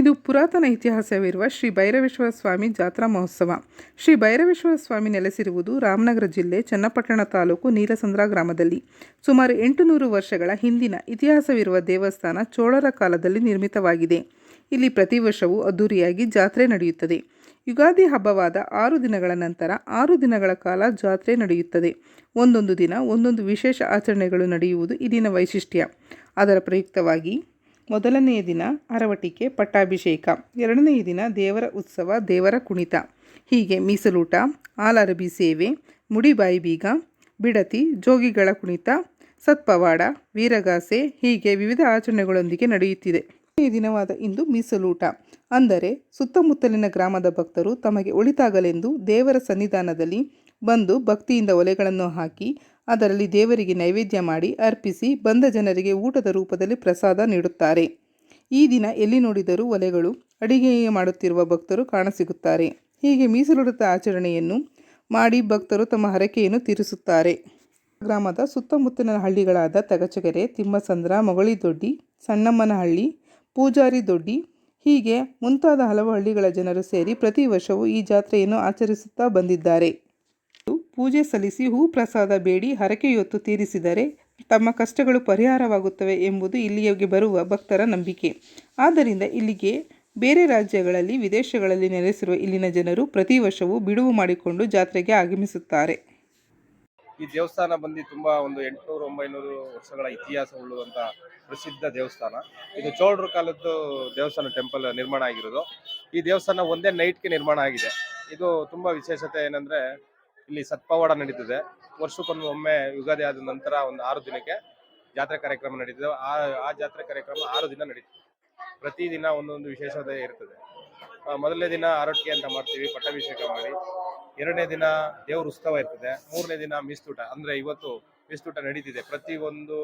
ಇದು ಪುರಾತನ ಇತಿಹಾಸವಿರುವ ಶ್ರೀ ಭೈರವೇಶ್ವರ ಸ್ವಾಮಿ ಜಾತ್ರಾ ಮಹೋತ್ಸವ. ಶ್ರೀ ಭೈರವೇಶ್ವರ ಸ್ವಾಮಿ ನೆಲೆಸಿರುವುದು ರಾಮನಗರ ಜಿಲ್ಲೆ ಚನ್ನಪಟ್ಟಣ ತಾಲೂಕು ನೀಲಸಂದ್ರ ಗ್ರಾಮದಲ್ಲಿ. ಸುಮಾರು 800 ವರ್ಷಗಳ ಹಿಂದಿನ ಇತಿಹಾಸವಿರುವ ದೇವಸ್ಥಾನ ಚೋಳರ ಕಾಲದಲ್ಲಿ ನಿರ್ಮಿತವಾಗಿದೆ. ಇಲ್ಲಿ ಪ್ರತಿ ವರ್ಷವೂ ಅದ್ದೂರಿಯಾಗಿ ಜಾತ್ರೆ ನಡೆಯುತ್ತದೆ. ಯುಗಾದಿ ಹಬ್ಬವಾದ 6 ದಿನಗಳ ನಂತರ 6 ದಿನಗಳ ಕಾಲ ಜಾತ್ರೆ ನಡೆಯುತ್ತದೆ. ಒಂದೊಂದು ದಿನ ಒಂದೊಂದು ವಿಶೇಷ ಆಚರಣೆಗಳು ನಡೆಯುವುದು ಇಲ್ಲಿನ ವೈಶಿಷ್ಟ್ಯ. ಅದರ ಪ್ರಯುಕ್ತವಾಗಿ ಮೊದಲನೆಯ ದಿನ ಅರವಟಿಕೆ ಪಟ್ಟಾಭಿಷೇಕ, ಎರಡನೆಯ ದಿನ ದೇವರ ಉತ್ಸವ ದೇವರ ಕುಣಿತ, ಹೀಗೆ ಮೀಸಲೂಟ, ಆಲರಬಿ ಸೇವೆ, ಮುಡಿಬಾಯಿ ಬೀಗ, ಬಿಡತಿ, ಜೋಗಿಗಳ ಕುಣಿತ, ಸತ್ಪವಾಡ, ವೀರಗಾಸೆ ಹೀಗೆ ವಿವಿಧ ಆಚರಣೆಗಳೊಂದಿಗೆ ನಡೆಯುತ್ತಿದೆ. ಈ ದಿನವಾದ ಇಂದು ಮೀಸಲೂಟ ಅಂದರೆ ಸುತ್ತಮುತ್ತಲಿನ ಗ್ರಾಮದ ಭಕ್ತರು ತಮಗೆ ಒಳಿತಾಗಲೆಂದು ದೇವರ ಸನ್ನಿಧಾನದಲ್ಲಿ ಬಂದು ಭಕ್ತಿಯಿಂದ ಒಲೆಗಳನ್ನು ಹಾಕಿ ಅದರಲ್ಲಿ ದೇವರಿಗೆ ನೈವೇದ್ಯ ಮಾಡಿ ಅರ್ಪಿಸಿ ಬಂದ ಜನರಿಗೆ ಊಟದ ರೂಪದಲ್ಲಿ ಪ್ರಸಾದ ನೀಡುತ್ತಾರೆ. ಈ ದಿನ ಎಲ್ಲಿ ನೋಡಿದರೂ ಒಲೆಗಳು, ಅಡಿಗೆ ಮಾಡುತ್ತಿರುವ ಭಕ್ತರು ಕಾಣಸಿಗುತ್ತಾರೆ. ಹೀಗೆ ಮೀಸಲುಡುತ್ತ ಆಚರಣೆಯನ್ನು ಮಾಡಿ ಭಕ್ತರು ತಮ್ಮ ಹರಕೆಯನ್ನು ತೀರಿಸುತ್ತಾರೆ. ಗ್ರಾಮದ ಸುತ್ತಮುತ್ತಲಿನ ಹಳ್ಳಿಗಳಾದ ತಗಚಗೆರೆ, ತಿಮ್ಮಸಂದ್ರ, ಮೊಗಳಿದೊಡ್ಡಿ, ಸಣ್ಣಮ್ಮನಹಳ್ಳಿ, ಪೂಜಾರಿ ದೊಡ್ಡಿ ಹೀಗೆ ಮುಂತಾದ ಹಲವು ಹಳ್ಳಿಗಳ ಜನರು ಸೇರಿ ಪ್ರತಿ ವರ್ಷವೂ ಈ ಜಾತ್ರೆಯನ್ನು ಆಚರಿಸುತ್ತಾ ಬಂದಿದ್ದಾರೆ. ಪೂಜೆ ಸಲ್ಲಿಸಿ ಹೂ ಪ್ರಸಾದ ಬೇಡಿ ಹರಕೆಯೊತ್ತು ತೀರಿಸಿದರೆ ತಮ್ಮ ಕಷ್ಟಗಳು ಪರಿಹಾರವಾಗುತ್ತವೆ ಎಂಬುದು ಇಲ್ಲಿಗೆ ಬರುವ ಭಕ್ತರ ನಂಬಿಕೆ. ಆದ್ದರಿಂದ ಇಲ್ಲಿಗೆ ಬೇರೆ ರಾಜ್ಯಗಳಲ್ಲಿ, ವಿದೇಶಗಳಲ್ಲಿ ನೆಲೆಸಿರುವ ಇಲ್ಲಿನ ಜನರು ಪ್ರತಿ ವರ್ಷವೂ ಬಿಡುವು ಮಾಡಿಕೊಂಡು ಜಾತ್ರೆಗೆ ಆಗಮಿಸುತ್ತಾರೆ. ಈ ದೇವಸ್ಥಾನ ಬಂದು ತುಂಬಾ ಒಂದು 800-900 ವರ್ಷಗಳ ಇತಿಹಾಸ ಉಳ್ಳುವಂತ ಪ್ರಸಿದ್ಧ ದೇವಸ್ಥಾನ. ಇದು ಚೋಳರ ಕಾಲದ್ದು ದೇವಸ್ಥಾನ ಟೆಂಪಲ್ ನಿರ್ಮಾಣ ಆಗಿರೋದು. ಈ ದೇವಸ್ಥಾನ ಒಂದೇ ನೈಟ್ಗೆ ನಿರ್ಮಾಣ ಆಗಿದೆ. ಇದು ತುಂಬಾ ವಿಶೇಷತೆ ಏನಂದ್ರೆ ಇಲ್ಲಿ ಸತ್ಪವಾಡ ನಡೀತದೆ. ವರ್ಷಕ್ಕೊಮ್ಮೆ ಯುಗಾದಿ ಆದ ನಂತರ ಒಂದು 6 ದಿನಕ್ಕೆ ಜಾತ್ರೆ ಕಾರ್ಯಕ್ರಮ ನಡೀತದೆ. ಆ ಜಾತ್ರೆ ಕಾರ್ಯಕ್ರಮ 6 ದಿನ ನಡೀತದೆ. ಪ್ರತಿದಿನ ಒಂದೊಂದು ವಿಶೇಷತೆ ಇರ್ತದೆ. ಮೊದಲನೇ ದಿನ ಆರೊಟ್ಟಿಗೆ ಅಂತ ಮಾಡ್ತೀವಿ, ಪಟ್ಟಾಭಿಷೇಕ ಮಾಡಿ. ಎರಡನೇ ದಿನ ದೇವ್ರ ಉತ್ಸವ ಇರ್ತದೆ. ಮೂರನೇ ದಿನ ಮೀಸ್ತೂಟ, ಅಂದ್ರೆ ಇವತ್ತು ಮೀಸ್ತೂಟ ನಡೀತಿದೆ. ಪ್ರತಿ ಒಂದು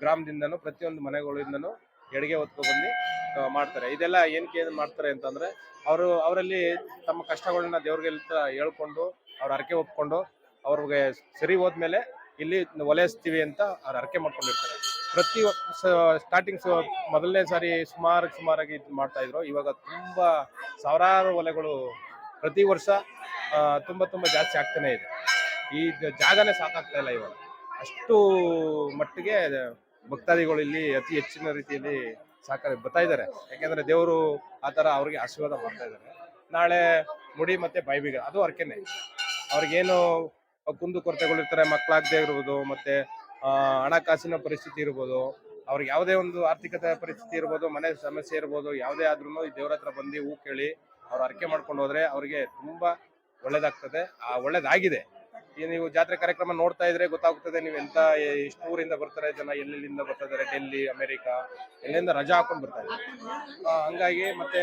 ಗ್ರಾಮದಿಂದನೂ ಪ್ರತಿಯೊಂದು ಮನೆಗಳಿಂದನೂ ಎಡೆಗೆ ಹೊತ್ಕೊಂಡು ಬಂದು ಮಾಡ್ತಾರೆ. ಇದೆಲ್ಲ ಏನಕ್ಕೆ ಮಾಡ್ತಾರೆ ಅಂತಂದ್ರೆ ಅವರಲ್ಲಿ ತಮ್ಮ ಕಷ್ಟಗಳನ್ನ ದೇವ್ರಿಗೆ ಹೇಳ್ಕೊಂಡು ಅವ್ರ ಹರಕೆ ಒಪ್ಕೊಂಡು ಅವ್ರಿಗೆ ಸರಿ ಹೋದ್ಮೇಲೆ ಇಲ್ಲಿ ಒಲೆ ಹಚ್ತೀವಿ ಅಂತ ಅವ್ರ ಹರಕೆ ಮಾಡ್ಕೊಂಡಿರ್ತಾರೆ. ಪ್ರತಿ ಸ್ಟಾರ್ಟಿಂಗ್ ಮೊದಲನೇ ಸಾರಿ ಸುಮಾರಾಗಿ ಇದು ಮಾಡ್ತಾ ಇದ್ರು. ಇವಾಗ ತುಂಬಾ ಸಾವಿರಾರು ಒಲೆಗಳು ಪ್ರತಿ ವರ್ಷ ತುಂಬಾ ಜಾಸ್ತಿ ಆಗ್ತಾನೆ ಇದೆ. ಈ ಜಾಗನೇ ಸಾಕಾಗ್ತಾ ಇಲ್ಲ ಇವಾಗ. ಅಷ್ಟು ಮಟ್ಟಿಗೆ ಭಕ್ತಾದಿಗಳು ಇಲ್ಲಿ ಅತಿ ಹೆಚ್ಚಿನ ರೀತಿಯಲ್ಲಿ ಬರ್ತಾ ಇದ್ದಾರೆ. ಯಾಕೆಂದ್ರೆ ದೇವರು ಆತರ ಅವ್ರಿಗೆ ಆಶೀರ್ವಾದ ಮಾಡ್ತಾ ಇದ್ದಾರೆ. ನಾಳೆ ಮುಡಿ ಮತ್ತೆ ಬಾಯಿಬೀಗ ಅದು ಹರಕೆನೆ. ಅವ್ರಿಗೇನು ಕುಂದು ಕೊರತೆಗಳು ಇರ್ತಾರೆ, ಮಕ್ಕಳಾಗದೆ ಇರ್ಬೋದು, ಮತ್ತೆ ಹಣಕಾಸಿನ ಪರಿಸ್ಥಿತಿ ಇರ್ಬೋದು, ಅವ್ರಿಗೆ ಯಾವುದೇ ಒಂದು ಆರ್ಥಿಕತೆ ಪರಿಸ್ಥಿತಿ ಇರ್ಬೋದು, ಮನೆ ಸಮಸ್ಯೆ ಇರ್ಬೋದು, ಯಾವುದೇ ಆದ್ರೂ ಈ ದೇವ್ರ ಹತ್ರ ಬಂದು ಹೂ ಕೇಳಿ ಅವ್ರು ಹರಕೆ ಮಾಡ್ಕೊಂಡು ಹೋದ್ರೆ ಅವ್ರಿಗೆ ತುಂಬಾ ಒಳ್ಳೇದಾಗ್ತದೆ. ಒಳ್ಳೇದಾಗಿದೆ. ನೀವು ಜಾತ್ರೆ ಕಾರ್ಯಕ್ರಮ ನೋಡ್ತಾ ಇದ್ರೆ ಗೊತ್ತಾಗ್ತದೆ ನೀವು ಎಂತ ಎಷ್ಟು ಊರಿಂದ ಬರ್ತಾರೆ ಜನ, ಎಲ್ಲೆಲ್ಲಿಂದ ಬರ್ತಾ ಇದಾರೆ, ಡೆಲ್ಲಿ, ಅಮೆರಿಕ ಎಲ್ಲಿಂದ ರಜಾ ಹಾಕೊಂಡು ಬರ್ತಾ ಇದ್ದಾರೆ. ಹಂಗಾಗಿ ಮತ್ತೆ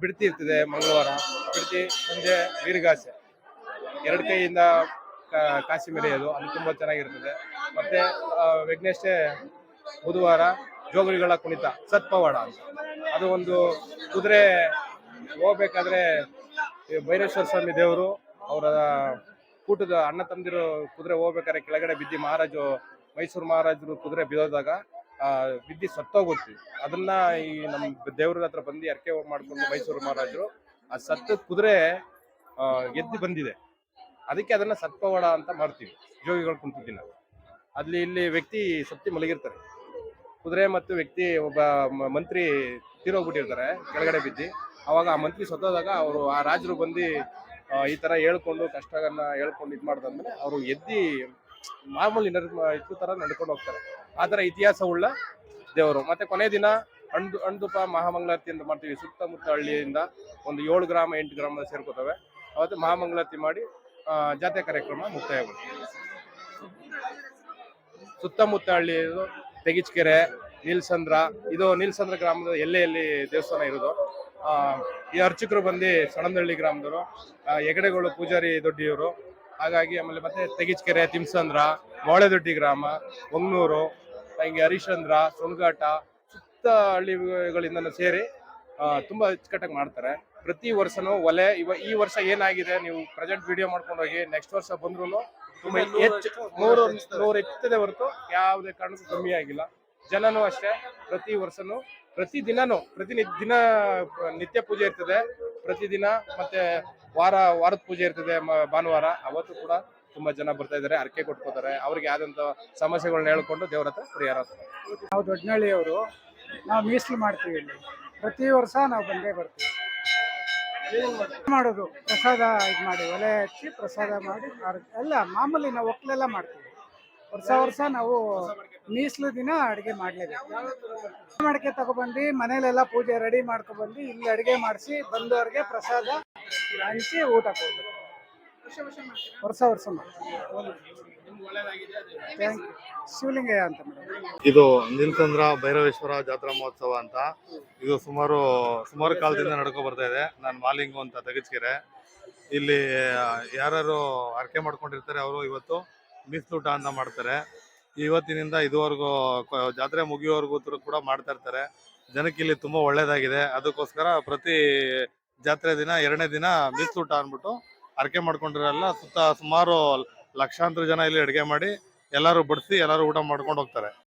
ಬಿಡ್ತಿ ಇರ್ತದೆ ಮಂಗಳವಾರ, ಬಿಡ್ತಿ ಸಂಜೆ ವೀರಗಾಸೆ, 2 ಕೈಯಿಂದ ಕಾಸಿ ಮೆರೆಯೋದು, ಅದು ತುಂಬಾ ಚೆನ್ನಾಗಿರ್ತದೆ. ಮತ್ತೆ ವಿಘ್ನೇಶ್ ಬುಧವಾರ ಜೋಗುಳಿಗಳ ಕುಣಿತ, ಸತ್ಪವಾಡ ಅಂತ, ಅದು ಒಂದು ಕುದುರೆ ಹೋಗ್ಬೇಕಾದ್ರೆ ಭೈರೇಶ್ವರ ಸ್ವಾಮಿ ದೇವರು ಅವರ ಕೂಟದ ಅಣ್ಣ ತಂದಿರೋ ಕುದುರೆ ಹೋಗ್ಬೇಕಾದ್ರೆ ಕೆಳಗಡೆ ಬಿದ್ದಿ ಮೈಸೂರು ಮಹಾರಾಜರು ಕುದುರೆ ಬಿದ್ದೋದಾಗ ಬಿದ್ದಿ ಸತ್ತೋಗುತ್ತೆ. ಅದನ್ನ ಈ ನಮ್ಮ ದೇವ್ರ ಹತ್ರ ಬಂದು ಹರಕೆ ಮಾಡ್ಕೊಂಡು ಮೈಸೂರು ಮಹಾರಾಜರು ಆ ಸತ್ತ ಕುದುರೆ ಎದ್ದು ಬಂದಿದೆ. ಅದಕ್ಕೆ ಅದನ್ನ ಸತ್ಪವಾಡ ಅಂತ ಮಾಡ್ತೀವಿ. ಜೋಗಿಗಳು ಕುಂತ ದಿನ ಇಲ್ಲಿ ವ್ಯಕ್ತಿ ಸತ್ತಿ ಮಲಗಿರ್ತಾರೆ. ಕುದುರೆ ಮತ್ತು ವ್ಯಕ್ತಿ ಒಬ್ಬ ಮಂತ್ರಿ ತೀರೋಗ್ಬಿಟ್ಟಿರ್ತಾರೆ ಕೆಳಗಡೆ ಬಿದ್ದಿ. ಅವಾಗ ಆ ಮಂತ್ರಿ ಸತ್ತೋದಾಗ ಅವರು ಆ ರಾಜರು ಬಂದು ಈ ತರ ಹೇಳ್ಕೊಂಡು ಕಷ್ಟಗಳನ್ನ ಹೇಳ್ಕೊಂಡು ಇದು ಮಾಡ್ದಂದ್ರೆ ಅವರು ಎದ್ದಿ ಮಾಮೂಲಿ ಇಷ್ಟು ತರ ನಡ್ಕೊಂಡು ಹೋಗ್ತಾರೆ. ಆ ತರ ಇತಿಹಾಸ ಉಳ್ಳ ದೇವರು. ಮತ್ತೆ ಕೊನೆ ದಿನ ಅಣ್ದುಪ ಮಹಾಮಂಗಳಾರತಿ ಅಂತ ಮಾಡ್ತೀವಿ. ಸುತ್ತಮುತ್ತ ಹಳ್ಳಿಯಿಂದ ಒಂದು 7 ಗ್ರಾಮ 8 ಗ್ರಾಮ ಸೇರ್ಕೋತವೆ. ಅವತ್ತು ಮಹಾಮಂಗಳಾರತಿ ಮಾಡಿ ಜಾತ್ರೆ ಕಾರ್ಯಕ್ರಮ ಮುಕ್ತಾಯಗೊಳ್ಳುತ್ತೆ. ಸುತ್ತಮುತ್ತ ಹಳ್ಳಿ ತೆಗಿಚಕೆರೆ, ನೀಲಸಂದ್ರ, ಇದು ನೀಲಸಂದ್ರ ಗ್ರಾಮದ ಎಲ್ಲೆಯಲ್ಲಿ ದೇವಸ್ಥಾನ ಇರೋದು. ಈ ಅರ್ಚಕರು ಬಂದು ಸಣಂದಹಳ್ಳಿ ಗ್ರಾಮದವರು, ಹೆಗಡೆಗಳು ಪೂಜಾರಿ ದೊಡ್ಡಿಯವರು. ಹಾಗಾಗಿ ಆಮೇಲೆ ಮತ್ತೆ ತೆಗಿಚಕೆರೆ, ತಿಮ್ಮಸಂದ್ರ, ಮೊಳೆದೊಡ್ಡಿ ಗ್ರಾಮ, ಹೊಂಗನೂರು, ಹಿಂಗೆ ಹರಿಶ್ಚಂದ್ರ, ಸೊನಗಾಟ ಸುತ್ತ ಹಳ್ಳಿಗಳಿಂದ ಸೇರಿ ತುಂಬಾ ಅಚ್ಚುಕಟ್ಟಾಗಿ ಮಾಡ್ತಾರೆ. ಪ್ರತಿ ವರ್ಷನೂ ಒಲೆ ಈ ವರ್ಷ ಏನಾಗಿದೆ ನೀವು ಪ್ರೆಸೆಂಟ್ ವಿಡಿಯೋ ಮಾಡ್ಕೊಂಡು ಹೋಗಿ, ನೆಕ್ಸ್ಟ್ ವರ್ಷ ಬಂದ್ರು ತುಂಬಾ ಹೆಚ್ಚು 100 ಹೆಚ್ಚಿದೆ ಹೊರತು ಯಾವುದೇ ಕಾರಣಕ್ಕೂ ಕಮ್ಮಿ ಆಗಿಲ್ಲ. ಜನನೂ ಅಷ್ಟೇ ಪ್ರತಿ ವರ್ಷನೂ ದಿನ ನಿತ್ಯ ಪೂಜೆ ಇರ್ತದೆ ಪ್ರತಿದಿನ. ಮತ್ತೆ ವಾರದ ಪೂಜೆ ಇರ್ತದೆ ಭಾನುವಾರ. ಅವತ್ತು ಕೂಡ ತುಂಬಾ ಜನ ಬರ್ತಾ ಇದಾರೆ, ಹರಕೆ ಕೊಟ್ಕೋತಾರೆ. ಅವ್ರಿಗೆ ಯಾವ್ದಂತ ಸಮಸ್ಯೆಗಳನ್ನ ಹೇಳ್ಕೊಂಡು ದೇವ್ರ ಹತ್ರ ಪರಿಹಾರ. ನಾವು ದೊಡ್ಡನಹಳ್ಳಿಯವರು, ನಾವು ಮೀಸಲು ಮಾಡ್ತೀವಿ ಇಲ್ಲಿ. ಪ್ರತಿ ವರ್ಷ ನಾವು ಬಂದೇ ಬರ್ತೀವಿ. ಮಾಡೋದು ಪ್ರಸಾದ ಇದು ಮಾಡಿ, ಒಲೆ ಹಚ್ಚಿ ಪ್ರಸಾದ ಮಾಡಿ ಎಲ್ಲ ಮಾಮೂಲಿ ನಾವು ಒಕ್ಕಲೆಲ್ಲ ಮಾಡ್ತೀವಿ. ವರ್ಷ ನಾವು ಮೀಸಲು ದಿನ ಅಡುಗೆ ಮಾಡಲೇಬೇಕು. ಮಡಿಕೆ ತಗೊಬಂದು ಮನೇಲೆಲ್ಲ ಪೂಜೆ ರೆಡಿ ಮಾಡ್ಕೊಬಂದು ಇಲ್ಲಿ ಅಡುಗೆ ಮಾಡಿಸಿ ಬಂದವ್ರಿಗೆ ಪ್ರಸಾದ ಹಂಚಿ ಊಟ ಕೊಡ್ಬೇಕು. ವರ್ಷ ಮಾಡ್ತೀವಿ. Thank you. ಶಿವಲಿಂಗಯ್ಯ ಅಂತ ಮೇಡಮ್. ಇದು ನೀಲಸಂದ್ರ ಭೈರವೇಶ್ವರ ಜಾತ್ರಾ ಮಹೋತ್ಸವ ಅಂತ. ಇದು ಸುಮಾರು ಕಾಲದಿಂದ ನಡ್ಕೊ ಬರ್ತಾ ಇದೆ. ನಾನು ಮಾಲಿಂಗು ಅಂತ ತಗಚ್ಕೆರೆ. ಇಲ್ಲಿ ಯಾರು ಹರಕೆ ಮಾಡ್ಕೊಂಡಿರ್ತಾರೆ ಅವರು ಇವತ್ತು ಮೀಸಲೂಟ ಅಂತ ಮಾಡ್ತಾರೆ. ಇವತ್ತಿನಿಂದ ಇದುವರೆಗೂ ಜಾತ್ರೆ ಮುಗಿಯೋವರೆಗೂ ಕೂಡ ಮಾಡ್ತಾ ಇರ್ತಾರೆ. ಜನಕ್ಕೆ ಇಲ್ಲಿ ತುಂಬಾ ಒಳ್ಳೇದಾಗಿದೆ. ಅದಕ್ಕೋಸ್ಕರ ಪ್ರತಿ ಜಾತ್ರೆ ದಿನ 2ನೇ ದಿನ ಮೀಸಲೂಟ ಅಂದ್ಬಿಟ್ಟು ಹರಕೆ ಮಾಡ್ಕೊಂಡಿರಲ್ಲ ಸುತ್ತ ಸುಮಾರು ಲಕ್ಷಾಂತರ ಜನ ಇಲ್ಲಿ ಅಡುಗೆ ಮಾಡಿ ಎಲ್ಲರೂ ಬಡಿಸಿ ಎಲ್ಲರೂ ಊಟ ಮಾಡ್ಕೊಂಡು ಹೋಗ್ತಾರೆ.